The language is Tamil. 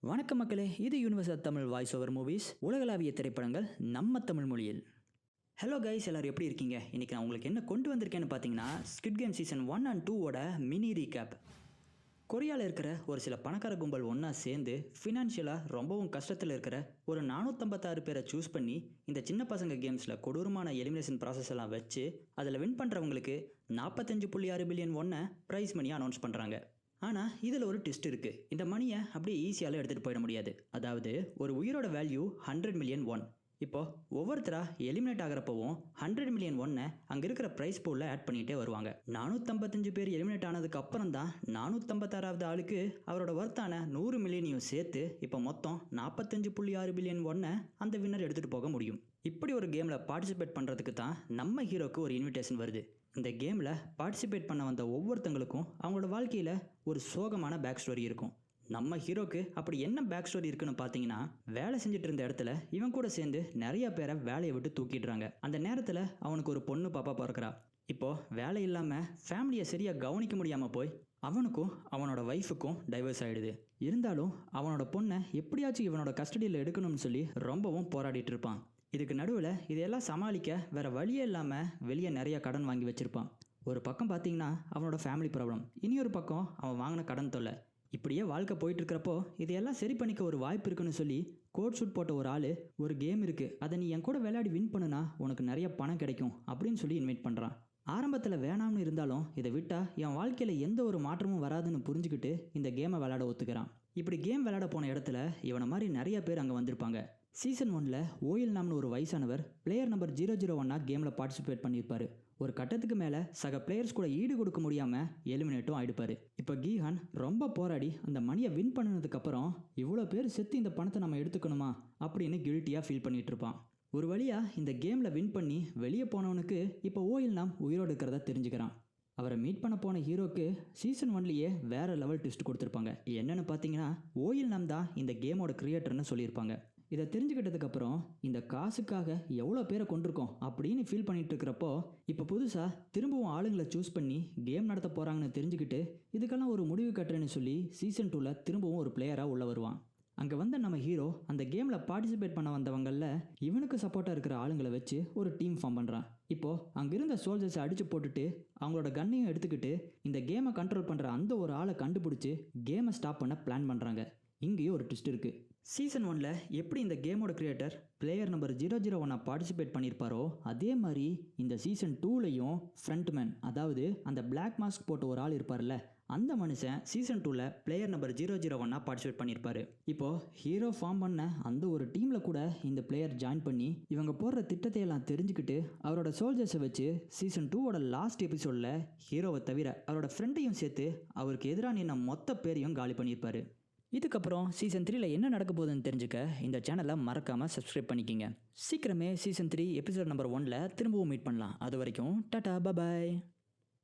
வணக்கம் மக்களே, இது universal Tamil voice over movies, உலகளாவிய திரைப்படங்கள் நம்ம தமிழ் மொழியில். ஹலோ கைஸ், எல்லோரும் எப்படி இருக்கீங்க? இன்றைக்கி நான் உங்களுக்கு என்ன கொண்டு வந்திருக்கேன்னு பார்த்தீங்கன்னா, squid game season 1 and 2 mini recap. கொரியாவில் இருக்கிற ஒரு சில பணக்கார கும்பல் ஒன்றா சேர்ந்து ஃபினான்ஷியலாக ரொம்பவும் கஷ்டத்தில் இருக்கிற ஒரு 456 பேரை சூஸ் பண்ணி இந்த சின்ன பசங்க கேம்ஸில் கொடூரமான எலிமினேஷன் ப்ராசஸ் எல்லாம் வச்சு அதில் வின் பண்ணுறவங்களுக்கு 45.6 பில்லியன் ப்ரைஸ் மணியாக அனௌன்ஸ் பண்ணுறாங்க. ஆனால் இதில் ஒரு ட்விஸ்ட் இருக்குது. இந்த மணியை அப்படியே ஈஸியால் எடுத்துகிட்டு போயிட முடியாது. அதாவது ஒரு உயிரோட வேல்யூ 100 மில்லியன் இப்போது ஒவ்வொருத்தராக எலிமினேட் ஆகிறப்பவும் 100 மில்லியன் அங்கே இருக்கிற ப்ரைஸ் பூலில் ஆட் பண்ணிகிட்டே வருவாங்க. 455 பேர் எலிமினேட் ஆனதுக்கு அப்புறம் தான் 456வது ஆளுக்கு அவரோட ஒர்த்தான 100 மில்லியனையும் சேர்த்து இப்போ மொத்தம் 45.6 பில்லியன் அந்த வின்னர் எடுத்துகிட்டு போக முடியும். இப்படி ஒரு கேமில் பார்ட்டிசிபேட் பண்ணுறதுக்கு தான் நம்ம ஹீரோக்கு ஒரு இன்விடேஷன் வருது. இந்த கேமில் பார்ட்டிசிபேட் பண்ண வந்த ஒவ்வொருத்தங்களுக்கும் அவங்களோட வாழ்க்கையில் ஒரு சோகமான பேக் ஸ்டோரி இருக்கும். நம்ம ஹீரோக்கு அப்படி என்ன பேக் ஸ்டோரி இருக்குன்னு பார்த்தீங்கன்னா, வேலை செஞ்சுட்டு இருந்த இடத்துல இவன் கூட சேர்ந்து நிறைய பேரை வேலையை விட்டு தூக்கிடுறாங்க. அந்த நேரத்தில் அவனுக்கு ஒரு பொண்ணு பாப்பா பிறக்கிறா. இப்போது வேலை இல்லாமல் ஃபேமிலியை சரியாக கவனிக்க முடியாமல் போய் அவனுக்கும் அவனோட ஒய்ஃபுக்கும் டைவர்ஸ் ஆகிடுது. இருந்தாலும் அவனோட பொண்ணை எப்படியாச்சும் இவனோட கஸ்டடியில் எடுக்கணும்னு சொல்லி ரொம்பவும் போராடிட்டு இருப்பான். இதுக்கு நடுவில் இதையெல்லாம் சமாளிக்க வேறு வழியே இல்லாமல் வெளியே நிறைய கடன் வாங்கி வச்சுருப்பான். ஒரு பக்கம் பார்த்தீங்கன்னா அவனோட ஃபேமிலி ப்ராப்ளம், இனியொரு பக்கம் அவன் வாங்கின கடன் தொல்லை. இப்படியே வாழ்க்கை போயிட்டுருக்கிறப்போ இதையெல்லாம் சரி பண்ணிக்க ஒரு வாய்ப்பு இருக்குன்னு சொல்லி கோட் ஷூட் போட்ட ஒரு ஆள், ஒரு கேம் இருக்குது, அதை நீ என் கூட விளையாடி வின் பண்ணுனா உனக்கு நிறைய பணம் கிடைக்கும் அப்படின்னு சொல்லி இன்வைட் பண்ணுறான். ஆரம்பத்தில் வேணாம்னு இருந்தாலும் இதை விட்டால் என் வாழ்க்கையில் எந்த ஒரு மாற்றமும் வராதுன்னு புரிஞ்சுக்கிட்டு இந்த கேமை விளையாட ஒத்துக்கிறான். இப்படி கேம் விளையாட போன இடத்துல இவனை மாதிரி நிறைய பேர் அங்கே வந்திருப்பாங்க. சீசன் 1 ஓயில் நாம்னு ஒரு வயசானவர் பிளேயர் நம்பர் 001 கேமில் பார்ட்டிசிபேட் பண்ணியிருப்பார். ஒரு கட்டத்துக்கு மேலே சக பிளேயர்ஸ் கூட ஈடு கொடுக்க முடியாமல் எலிமினேட்டும் ஆகிடுப்பார். இப்போ கீஹான் ரொம்ப போராடி அந்த மணியை வின் பண்ணினதுக்கப்புறம் இவ்வளோ பேர் செத்து இந்த பணத்தை நம்ம எடுத்துக்கணுமா அப்படின்னு கில்ட்டியாக ஃபீல் பண்ணிகிட்டு இருப்பான். ஒரு வழியாக இந்த கேமில் வின் பண்ணி வெளியே போனவனுக்கு இப்போ ஓயில் நாம் உயிரோடு இருக்கிறதா தெரிஞ்சுக்கிறான். அவரை மீட் பண்ண போன ஹீரோக்கு சீசன் 1 வேறு லெவல் ட்விஸ்ட் கொடுத்துருப்பாங்க. என்னென்னு பார்த்தீங்கன்னா, ஓயில் நாம் தான் இந்த கேமோட கிரியேட்டர்னு சொல்லியிருப்பாங்க. இதை தெரிஞ்சுக்கிட்டதுக்கப்புறம் இந்த காசுக்காக எவ்வளோ பேரை கொண்டிருக்கோம் அப்படின்னு ஃபீல் பண்ணிட்டு இருக்கிறப்போ இப்போ புதுசாக திரும்பவும் ஆளுங்களை சூஸ் பண்ணி கேம் நடத்த போகிறாங்கன்னு தெரிஞ்சுக்கிட்டு இதுக்கெல்லாம் ஒரு முடிவு கட்டுறேன்னு சொல்லி சீசன் 2 திரும்பவும் ஒரு பிளேயராக உள்ளே வருவான். அங்கே வந்த நம்ம ஹீரோ அந்த கேமில் பார்ட்டிசிபேட் பண்ண வந்தவங்களில் இவனுக்கு சப்போர்ட்டாக இருக்கிற ஆளுங்களை வச்சு ஒரு டீம் ஃபார்ம் பண்ணுறான். இப்போது அங்கே இருந்த சோல்ஜர்ஸை அடித்து போட்டுட்டு அவங்களோட கன்னையும் எடுத்துக்கிட்டு இந்த கேமை கண்ட்ரோல் பண்ணுற அந்த ஒரு ஆளை கண்டுபிடிச்சி கேமை ஸ்டாப் பண்ண பிளான் பண்ணுறாங்க. இங்கேயும் ஒரு ட்விஸ்ட் இருக்குது. சீசன் 1 எப்படி இந்த கேமோட கிரியேட்டர் பிளேயர் நம்பர் 001 பார்ட்டிசிபேட் பண்ணியிருப்பாரோ அதே மாதிரி இந்த சீசன் 2 ஃப்ரண்ட்மேன், அதாவது அந்த பிளாக் மாஸ்க் போட்ட ஒரு ஆள் இருப்பார்ல, அந்த மனுஷன் சீசன் 2 பிளேயர் நம்பர் 001 பார்ட்டிசிபேட் பண்ணியிருப்பாரு. இப்போது ஹீரோ ஃபார்ம் பண்ண அந்த ஒரு டீமில் கூட இந்த பிளேயர் ஜாயின் பண்ணி இவங்க போடுற திட்டத்தை எல்லாம் தெரிஞ்சுக்கிட்டு அவரோட சோல்ஜர்ஸை வச்சு சீசன் 2 லாஸ்ட் எபிசோடில் ஹீரோவை தவிர அவரோட ஃப்ரெண்டையும் சேர்த்து அவருக்கு எதிராக நின்ன மொத்த பேரையும் காலி பண்ணியிருப்பாரு. இதுக்கப்புறம் சீசன் 3 என்ன நடக்க போகுதுன்னு தெரிஞ்சுக்க இந்த சேனலை மறக்காமல் சப்ஸ்கிரைப் பண்ணிக்கிங்க. சீக்கிரமே சீசன் 3 எபிசோட் நம்பர் 1 திரும்பவும் மீட் பண்ணலாம். அது வரைக்கும் டாடா பாய்.